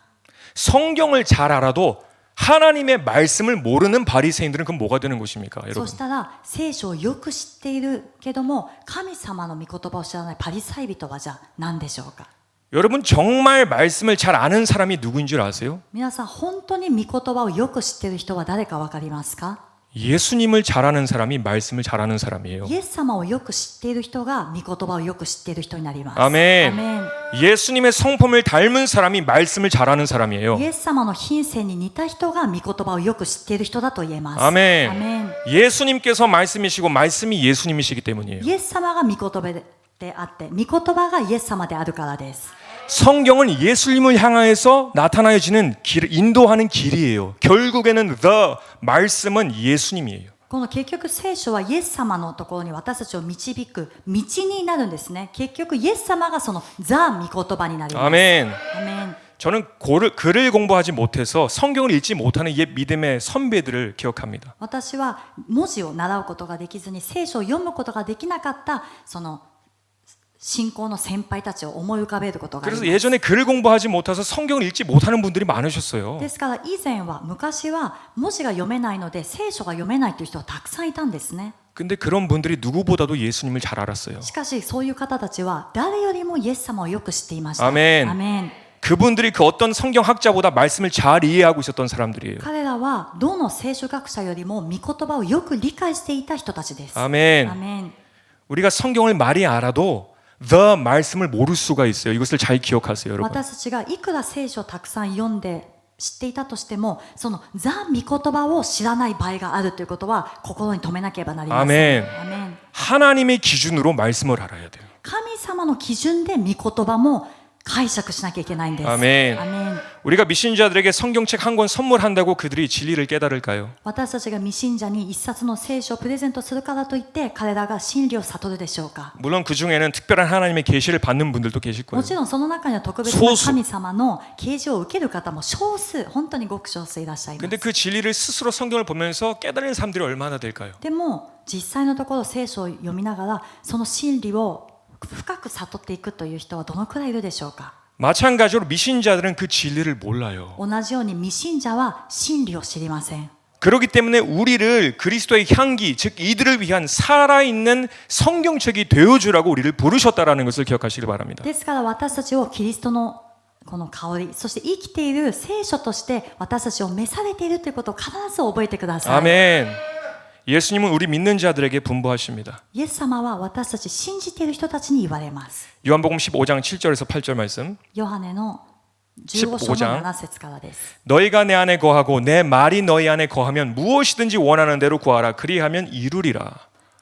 성경을 잘 알아도 하나님의 말씀을 모르는 바리새인들은 그럼 뭐가 되는 것입니까, そ 여러분? したら聖書をよく知っているけども神様の御言葉を知らないパリサイ人はじゃあ何でしょうか。 여러분 정말 말씀을 잘 아는 사람이 누구인 줄 아세요? 皆さん本当に御言葉をよく知っている人は誰か分かりますか。 예수님을 잘 아는 사람이 말씀을 잘 아는 사람이에요. イエス様をよく知っている人が御言葉をよく知っている人になります。 아멘. アメン。 예수님의 성품을 닮은 사람이 말씀을 잘 아는 사람이에요. イエス様の品性に似た人が御言葉をよく知っている人だと言えます。 아멘. アメン。 예수님께서 말씀이시고 말씀이 예수님이시기 때문이에요. イエス様が御言葉であって御言葉がイエス様であるからです。 성경은 예수님을 향해서 나타나지는 길, 인도하는 길이에요. 결국에는 the 말씀은 예수님이에요. この結局聖書はイエス様のところに私たちを導く道になるんですね。結局イエス様がそのザ・御言葉になります。 아멘. アメン。 저는 글을 공부하지 못해서 성경을 읽지 못하는 옛 믿음의 선배들을 기억합니다. 私は文字を習うことができずに聖書を読むことができなかったその信仰の先輩たちを思い浮かべることがあり 그래서 ます。 예전에 글을 공부하지 못해서 성경을 읽지 못하는 분들이 많으셨어요. ですから以前は昔は文字が読めないので聖書が読めないという人はたくさんいたんですね。 근데 그런 분들이 누구보다도 예수님을 잘 알았어요. しかしそういう方たちは誰よりもイエス様をよく知っていました。アメン。アメン。 그분들이 그 어떤 성경학자보다 말씀을 잘 이해하고 있었던 사람들이에요. 彼らはどの聖書学者よりも御言葉をよく理解していた人たちです。 아멘. アメン。 우리가 성경을 많이 알아도 the 말씀을 모를 수가 있어요. 이것을 잘 기억하세요, 여러분. 私たちがいくら聖書をたくさん読んで知っていたとしてもそのザ・御言葉を知らない場合があるということは心に留めなければなりません。 아멘. アメン。 하나님의 기준으로 말씀을 알아야 돼요. 神様の基準で御言葉も解釈しなきゃいけないんです。アメン。アメン。 우리가 미신자들에게 성경책 한 권 선물한다고 그들이 진리를 깨달을까요? 私たちが未信者に一冊の聖書をプレゼントするからといって彼らが真理を悟るでしょうか。 물론 그 중에는 특별한 하나님의 계시를 받는 분들도 계실 も 거예요. ちろんその中には特別な神様の啓示を受ける方も少数本当にごく少数いらっしゃいま 근데 す。 그 진리를 스스로 성경을 보면서 깨달은 사람들이 얼마나 될까요? でも実際のところ聖書を読みながらその真理を深く悟っていくという人はどのくらいいるでしょうか。 마찬가지로 미신자들은 그 진리를 몰라요. 同じように未信者は真理を知りません。 그렇기 때문에 우리를 그리스도의 향기, 즉 이들을 위한 살아있는 성경책이 되어주라고 우리를 부르셨다라는 것을 기억하시기 바랍니다. ですから私たちをキリストのこの香りそして生きている聖書として私たちを召されているということを必ず覚えてください。 아멘. 예수님은 우리 믿는 자들에게 분부하십니다. イエス様は私たち信じている人たちに言われます。 요한복음 15장 7절에서 8절 말씀. ヨハネの15章の7節からです。 너희가 내 안에 거하고 내 말이 너희 안에 거하면 무엇이든지 원하는 대로 구하라. 그리하면 이루리라.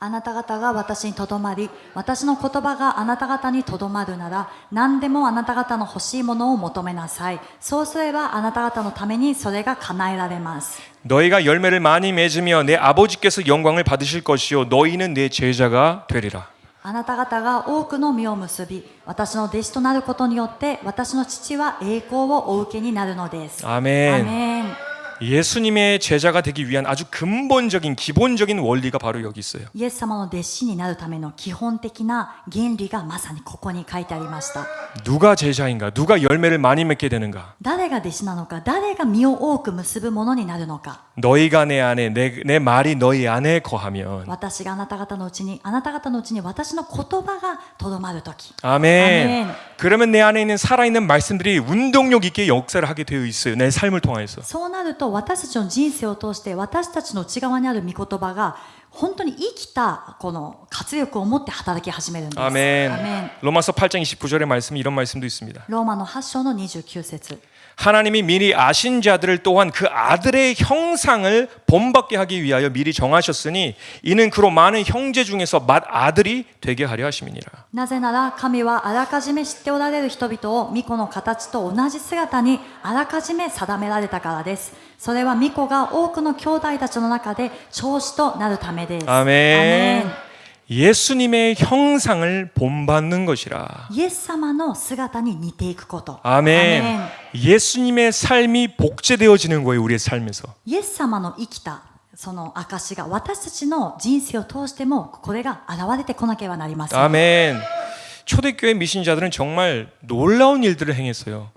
あなた方が私にとどまり、私の言葉があなた方にとどまるなら、何でもあなた方の欲しいものを求めなさい。そうすればあなた方のためにそれが叶えられます。 너희가 열매를 많이 맺으며 내 아버지께서 영광을 받으실 것이요 너희는 내 제자가 되리라. あなた方が多くの実を結び、私の弟子となることによって、私の父は栄光をお受けになるのです。 아멘. アメン。 예수님의 제자가 되기 위한 아주 근본적인 기본적인 원리가 바로 여기 있어요. イエス様の弟子になるための基本的な原理がまさにここに書いてありました。 누가 제자인가? 누가 열매를 많이 맺게 되는가? 誰が弟子なのか、誰が実を多く結ぶものになるのか。 너희가 내 안에 내 말이 너희 안에 거하면. 私があなた方のうちに、あなた方のうちに私の言葉がとどまるとき。 아멘. 아멘. 그러면 내 안에 있는 살아있는 말씀들이 운동력 있게 역사를 하게 되어 있어요. 내 삶을 통해서. そうなると私たちの人生を通して私たちの内側にある御言葉が本当に生きたこの活力を持って働き始めるんです。 아멘. アメン。 로마서 8장 29절의 말씀이 이런 말씀도 있습니다. ローマの8章の29節。 하나님이 미리 아신 자들을 또한 그 아들의 형상을 본받게 하기 위하여 미리 정하셨으니 이는 그로 많은 형제 중에서 맏 아들이 되게 하려 하심이니라. なぜなら神はあらかじめ知っておられる人々を御子の形と同じ姿にあらかじめ定められたからです。それは御子が多くの兄弟たちの中で長子となるためです。 아멘. 예수님의 형상을 본받는 것이라. イエス様の姿に似ていくこと。 아멘. 예수님의 삶이 복제되어지는 거예요, 우리의 삶에서. イエス様の生きたその証が私たちの人生を通してもこれが現れてこなければなりません。 아멘. 초대교회 미신자들은 정말 놀라운 일들을 행했어요.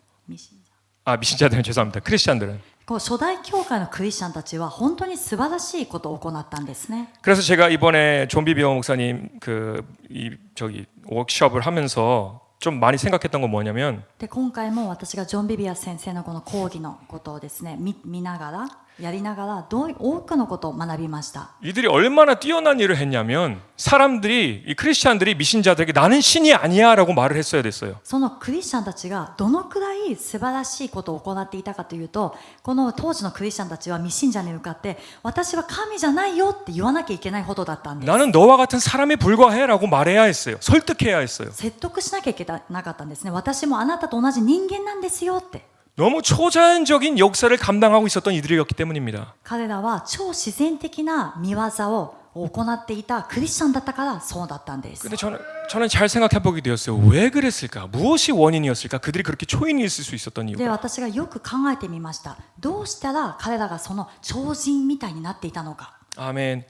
미신자들은 죄송합니다. 크리스찬들은. こう初代教会のクリスチャンたちは本当に素晴らしいことを行ったんですね。 그래서 제가 이번에 존 비비어 목사님 워크숍을 하면서 좀 많이 생각했던 건 뭐냐면 で今回も私がジョン・ビビア先生のこの講義のことをですね見ながらやりながら多くのことを学びました。 이들이 얼마나 뛰어난 일을 했냐면 사람들이 이 크리스찬들이 미신자들에게 나는 신이 아니야라고 말을 했어야 됐어요. そのクリスチャンたちがどのくらい素晴らしいことを行っていたかというと、この当時のクリスチャンたちは未信者に向かって私は神じゃないよって言わなきゃいけないほどだったんです。 나는 너와 같은 사람에 불과해라고 말해야 했어요. 설득해야 했어요. 説得しなきゃいけなかったんですね。私もあなたと同じ人間なんですよって。 너무 초자연적인 역사를 감당하고 있었던 이들이었기 때문입니다. 彼らは超自然的な見業を行っていたクリスチャンだったからそうだったんです。 근데 저는 잘 생각해 보게 되었어요. 왜 그랬을까? 무엇이 원인이었을까? 그들이 그렇게 초인이 있을 수 있었던 で 이유가. 私がよく考えてみました。どうしたら彼らがその超人みたいになっていたのか。 아멘.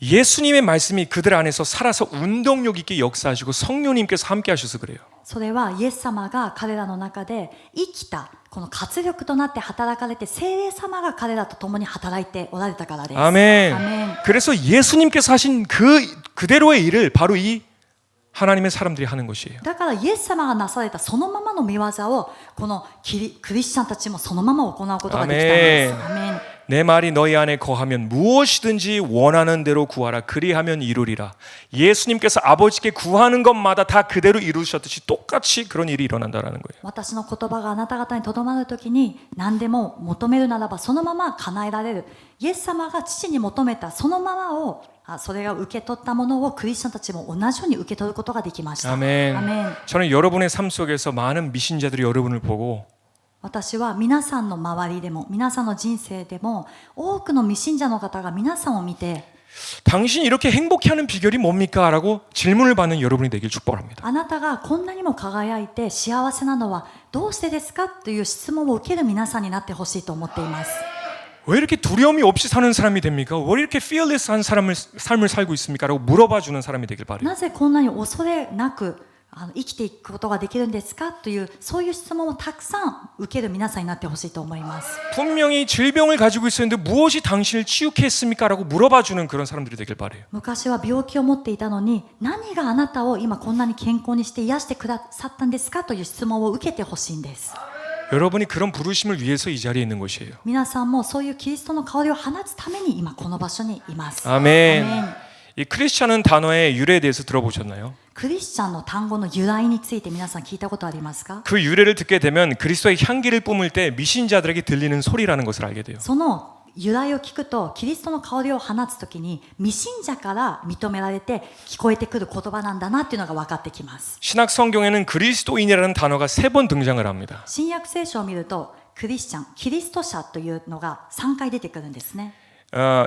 예수님의 말씀이 그들 안에서 살아서 운동력 있게 역사하시고 성령님께서 함께 하셔서 그래요. それはイエス様が彼らの中で生きたこの活力となって働かれて、聖霊様が彼らと共に働いておられたからです。 아멘. アメン。 그래서 예수님께서 하신 그대로의 일을 바로 이 하나님의 사람들이 하는 것이에요. だからイエス様がなされたそのままの見業をこのクリスチャンたちもそのまま行うことができたんです。アメン。 내 말이 너희 안에 거하면 무엇이든지 원하는 대로 구하라. 그리하면 이루리라. 예수님께서 아버지께 구하는 것마다 다 그대로 이루셨듯이 똑같이 그런 일이 일어난다라는 거예요. 私の言葉があなた方にとどまるときに何でも求めるならばそのまま叶えられる。イエス様が父に求めたそのままをそれが受け取ったものをクリスチャンたちも同じように受け取ることができました。 아멘. アメン。 저는 여러분의 삶 속에서 많은 미신자들이 여러분을 보고 私は皆さんの周りでも皆さんの人生でも多くの未信者の方が皆さんを見て 당신이 이렇게 행복해하는 비결이 뭡니까? 라고 질문을 받는 여러분이 되길 축복합니다. あなたがこんなにも輝いて幸せなのはどうしてですかという質問を受ける皆さんになってほしいと思っています。 왜 이렇게 두려움이 없이 사는 사람이 됩니까? 왜 이렇게 fearless한 삶을 살고 있습니까? 라고 물어봐 주는 사람이 되길 바라요. なぜこんなに恐れなく生きていくことができるんですかというそういう質問をたくさん受ける皆さんになってほしいと思います。 분명히 질병을 가지고 있었는데 무엇이 당신을 치유케 했습니까? 라고 물어봐 주는 그런 사람들이 되길 바라요. 昔は病気を持っていたのに何があなたを今こんなに健康にして癒してくださったんですかという質問を受けてほしいんです。 여러분이 그런 부르심을 위해서 이 자리에 있는 것이에요. 皆さんもそういうキリストの香りを放つために今この場所にいます。 아멘. アメン。 이 크리스찬은 단어의 유래에 대해서 들어보셨나요? クリスチャンの単語の由来について皆さん聞いたことありますか？ 그 유래를 듣게 되면 그리스도의 향기를 뿜을 때 미신자들에게 들리는 소리라는 것을 알게 돼요. その由来を聞くとキリストの香りを放つときに未信者から認められて聞こえてくる言葉なんだなっていうのが分かってきます。 신약 성경에는 그리스도인이라는 단어가 3번 등장을 합니다. 新約聖書を見るとクリスチャン、キリスト者というのが3回出てくるんですね。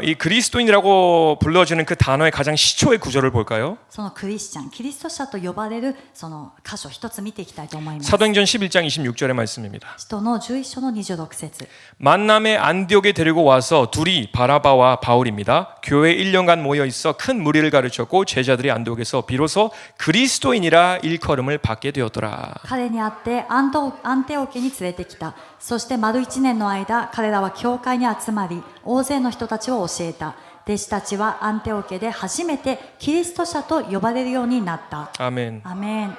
이 그리스도인이라고 불러지는 그 단어의 가장 시초의 구절을 볼까요? そのクリスチャン、キリスト者と呼ばれるその箇所一つ見ていきたいと思います。 사도행전 11장 26절의 말씀입니다. 使徒の11章の26節。 만남의 안디옥에 데리고 와서 둘이 바나바와 바울입니다. 교회 1년간 모여 있어 큰 무리를 가르쳤고 제자들이 안디옥에서 비로소 그리스도인이라 일컬음을 받게 되었더라. 彼に会ってアンテオ家に連れてきた。そして丸1年の間彼らは教会に集まり大勢の人たちを教えた。弟子たちはアンテオ家で初めてキリスト者と呼ばれるようになった。 아멘. アメン。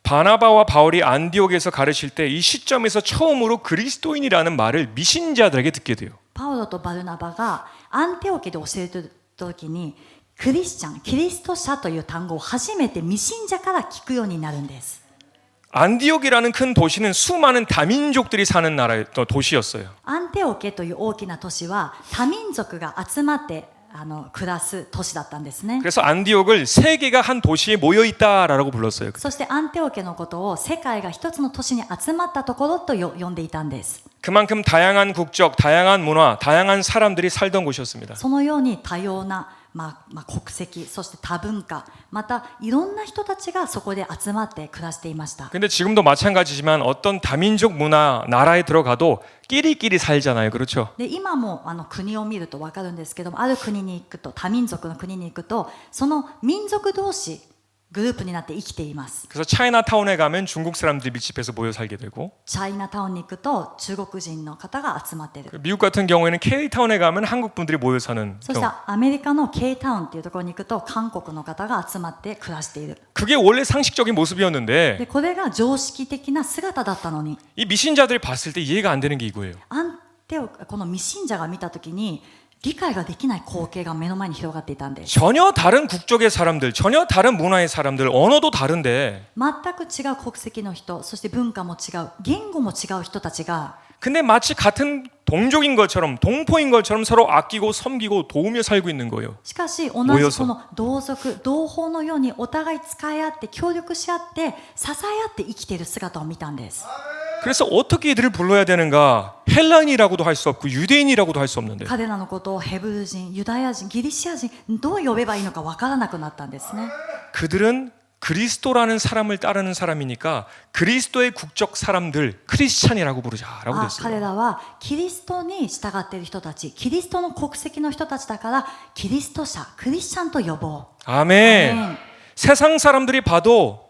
바나바와 바울이 안디옥에서 가르칠 때 이 시점에서 처음으로 그리스도인이라는 말을 미신자들에게 듣게 돼요. パウロとバルナバがアンテオ家で教えてる時にクリスチャン、キリスト者という単語を初めて未信者から聞くようになるんです。 안디옥이라는 큰 도시는 수많은 다민족들이 사는 도시였어요. アンテオ家という大きな都市は多民族が集まって暮らす都市だったんですね。 그래서 안디옥을 세계가 한 도시에 모여 있다라고 불렀어요. そしてアンテオ家のことを世界が一つの都市に集まったところと呼んでいたんです。 그만큼 다양한 국적, 다양한 문화, 다양한 사람들이 살던 곳이었습니다. そのように多様な国籍、そして多文化、またいろんな人たちがそこで集まって暮らしていました。 근데 지금도 마찬가지지만 어떤 다민족 문화, 나라에 들어가도 끼리끼리 살잖아요. 그렇죠? で今も国を見ると分かるんですけども、ある国に行くと、多民族の国に行くとその民族同士グループになって生きています。 그래서 차이나타운에 가면 중국 사람들이 밀집해서 모여 살게 되고 チャイナタウンに行くと中国人の方が集まっている。 미국 같은 경우에는 K타운에 가면 한국 분들이 모여 사는 そしてアメリカの Kタウンっていうところに行くと韓国の方が集まって暮らしている。 그게 원래 상식적인 모습이었는데 でこれが常識的な姿だったのに、 이 미신자들이 봤을 때 이해가 안 되는 게 이거예요. この未信者が見たときに理解ができない光景が目の前に広がっていたんです。 전혀 다른 국적의 사람들, 전혀 다른 문화의 사람들, 언어도 다른데 全く違う国籍の人、そして文化も違う、言語も違う人たちが 근데 마치 같은 동족인 것처럼 동포인 것처럼 서로 아끼고 섬기고 도우며 살고 있는 거예요. しかし同모여서 じこの同族同胞のようにお互い使い合って協力し合って支え合って生きている姿を見たんです。 그래서 어떻게 이들을 불러야 되는가? 헬라인이라고도 할 수 없고 유대인이라고도 할 수 없는데 彼らのことをヘブル人、ユダヤ人、ギリシア人どう呼べばいいのか分からなくなったんですね。 그들은 그리스도라는 사람을 따르는 사람이니까 그리스도의 국적 사람들 크리스찬이라고 부르자라고 彼 됐어요. らはキリストに従っている人たち、キリストの国籍の人たちだからキリスト者、クリスチャンと呼ぼう。 아멘. 아멘. 세상 사람들이 봐도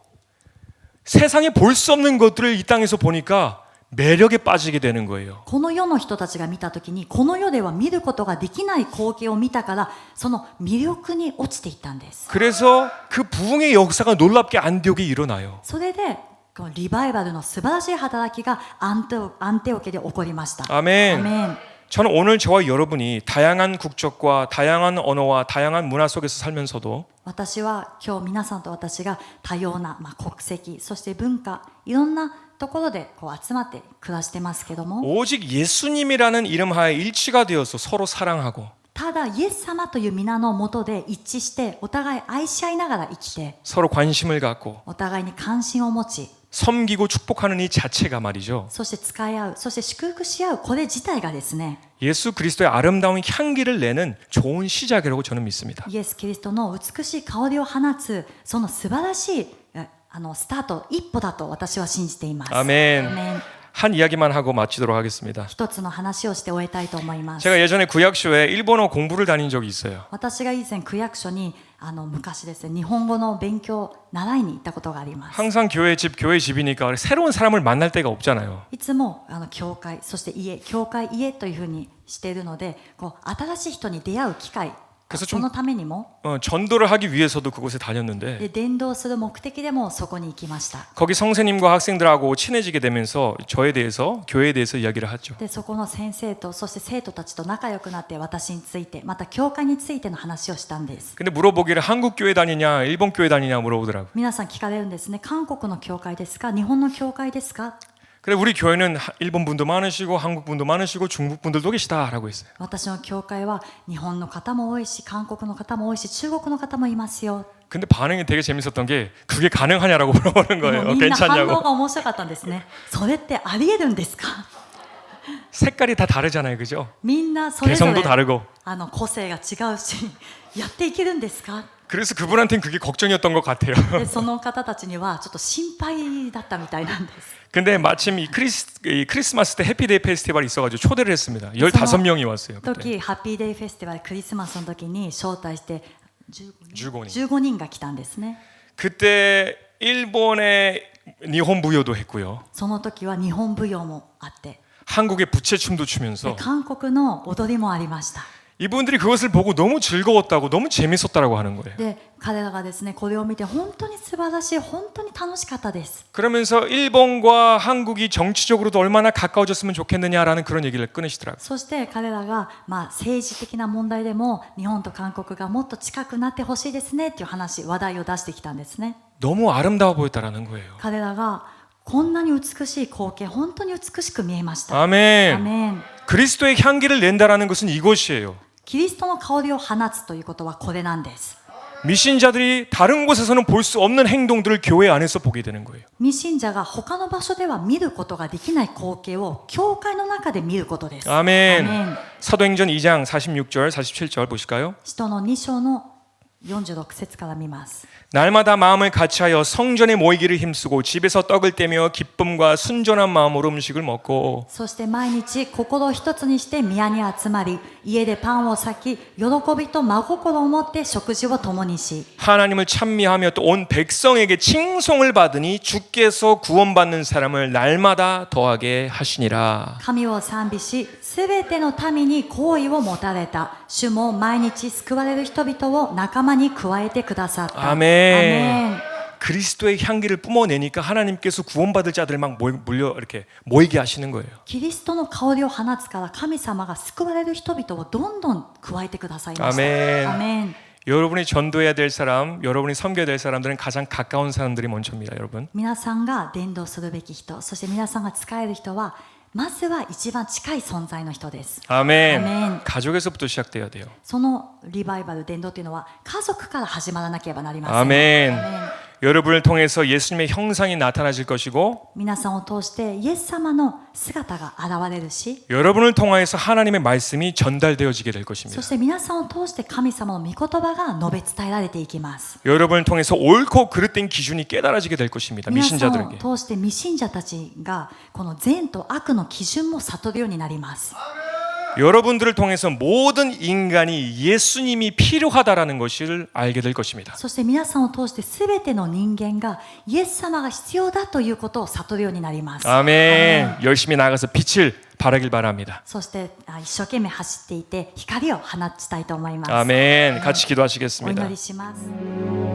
세상에 볼 수 없는 것들을 이 땅에서 보니까 매력에 빠지게 되는 거예요. この世の人たちが見たときにこの世では見ることができない光景を見たからその魅力に落ちていったんです。 그래서 그 부흥의 역사가 놀랍게 안디옥에 일어나요. それでこのリバイバルの素晴らしい働きがアンテオ家で起こりました。 아멘. アメン。 저는 오늘 저와 여러분이 다양한 국적과 다양한 언어와 다양한 문화 속에서 살면서도 私は今日皆さんと私が多様な、国籍、そして文化、いろんなところでこう集まって暮らしてますけども、 오직 예수님이라는 이름 하에 일치가 되어서 서로 사랑하고 ただイエス様という皆のもとで一致してお互い愛し合いながら生きて 서로 관심을 갖고 お互いに関心を持ち 섬기고 축복하는 이 자체가 말이죠. そして使い合う、そして祝福し合うこれ自体がですね 예수 그리스도의 아름다운 향기를 내는 좋은 시작이라고 저는 믿습니다. イエス・キリストの美しい香りを放つその素晴らしいスタート一歩だと私は信じています。 아멘. アメン。 한 이야기만 하고 마치도록 하겠습니다. 一つの話をして終えたいと思います。 제가 예전에 구약쇼에 일본어 공부를 다닌 적이 있어요. 私が以前区役所に昔ですね日本語の勉強習いに行ったことがあります。 항상 교회 집이니까 새로운 사람을 만날 데가 없잖아요. いつも教会そして家、教会家というふうにしているのでこう新しい人に出会う機会 그래서 そ 좀 のためにも 전도를 하기 위해서도 그곳에 다녔는데 で伝道する目的でもそこに行きました。 거기 선생님과 학생들하고 친해지게 되면서 저에 대해서 교회에 대해서 이야기를 하죠. でそこの先生とそして生徒たちと仲良くなって私についてまた教会についての話をしたんです。 근데 물어보기를 한국 교회 다니냐 일본 교회 다니냐 물어보더라고요. 皆さん聞かれるんですね。韓国の教会ですか、日本の教会ですか。 그래 우리 교회는 일본 분도 많으시고 한국 분도 많으시고 중국 분들도 계시다라고 했어요. 私の教会は日本の方も多いし韓国の方も多いし中国の方もいますよ。 근데 반응이 되게 재밌었던 게 그게 가능하냐라고 물어보는 もう 거예요. みんな反応 괜찮냐고. が面白かったんですね。それってありえるんですか。 색깔이 다 다르잖아요, 그죠? みんなそれぞ 개성도 れ 다르고. 個性が違うしやっていけるんですか。 그래서 그분한테는 그게 걱정이었던 것 같아요. でその方たちにはちょっと心配だったみたいなんです。 근데 마침 이 크리스마스 때 해피데이 페스티벌이 있어가지고 초대를 했습니다. 15명이 왔어요. 그때. 時ハッピーデイフェスティバルクリスマスの時に招待して15人が来たんですね。 그때 일본의 니혼 부요도 했고요. その時は日本舞踊もあって 한국의 부채춤도 で 추면서 韓国の踊りもありました。 이분들이 그것을 보고 너무 즐거웠다고 너무 재밌었다라고 하는 거예요. で彼らがですねこれを見て本当に素晴らしい本当に楽しかったです。 그러면서 일본과 한국이 정치적으로도 얼마나 가까워졌으면 좋겠느냐라는 그런 얘기를 꺼내시더라고요. そして彼らが政治的な問題でも日本と韓国がもっと近くなってほしいですねっていう話題を出してきたんですね。 너무 아름다워 보였다라는 거예요. 彼らがこんなに美しい光景本当に美しく見えました。 아멘. アメン。 그리스도의 향기를 낸다라는 것은 이것이에요. キリストの香りを放つということはこれなんです。 미신자들이 다른 곳에서는 볼 수 없는 행동들을 교회 안에서 보게 되는 거예요. 未信者が他の場所では見ることができない光景を教会の中で見ることです。 아멘. アメン。 사도행전 2장 46절 47절 보실까요? 使徒の2章の46節から見ます。 날마다 마음을 같이하여 성전에 모이기를 힘쓰고 집에서 떡을 떼며 기쁨과 순전한 마음으로 음식을 먹고 そして毎日心を一つにして宮に集まり家でパンを裂き喜びと真心を持って食事を共にし 하나님을 찬미하며 또 온 백성에게 칭송을 받으니 주께서 구원받는 사람을 날마다 더하게 하시니라. 神を賛美しすべての民に好意を持たれた主も毎日救われる人々を仲間に加えてくださった。 아멘. アメン。 그리스도의 향기를 뿜어내니까 하나님께서 구원받을 자들 막 몰려 이렇게 모이게 하시는 거예요. キリストの香りを放つから神様が救われる人々をどんどん加えてくださいました。 아멘. アメン。 여러분이 전도해야 될 사람, 여러분이 섬겨야 될 사람들은 가장 가까운 사람들이 먼저입니다, 여러분. 皆さんが伝道するべき人、そして皆さんが使える人はまずは一番近い存在の人です。 아멘. 아멘. 가족에서부터 시작돼야 돼요. そのリバイバル伝道というのは家族から始まらなければなりません。 아멘. アメン。 여러분을 통해서 예수님의 형상이 나타나질 것이고 皆さんを通してイエス様の姿が現れるし、 여러분을 통하여서 하나님의 말씀이 전달되어지게 될 것입니다. そして皆さんを通して神様の御言葉が述べ伝えられていきます。 여러분을 통해서 옳고 그릇된 기준이 깨달아지게 될 것입니다. 皆さんを 미신자들에게. 通して未信者たちがこの善と悪の基準も悟るようになります。 여러분들을 통해서 모든 인간이 예수님이 필요하다라는 것을 알게 될 것입니다. そして皆さんを通して全ての人間がイエス様が必要だということを悟るようになります。 아멘. 열심히 나가서 빛을 발하길 바랍니다. そして一生懸命走っていて光を放ちたいと思います。 아멘. 같이 お 기도하시겠습니다. 祈りします。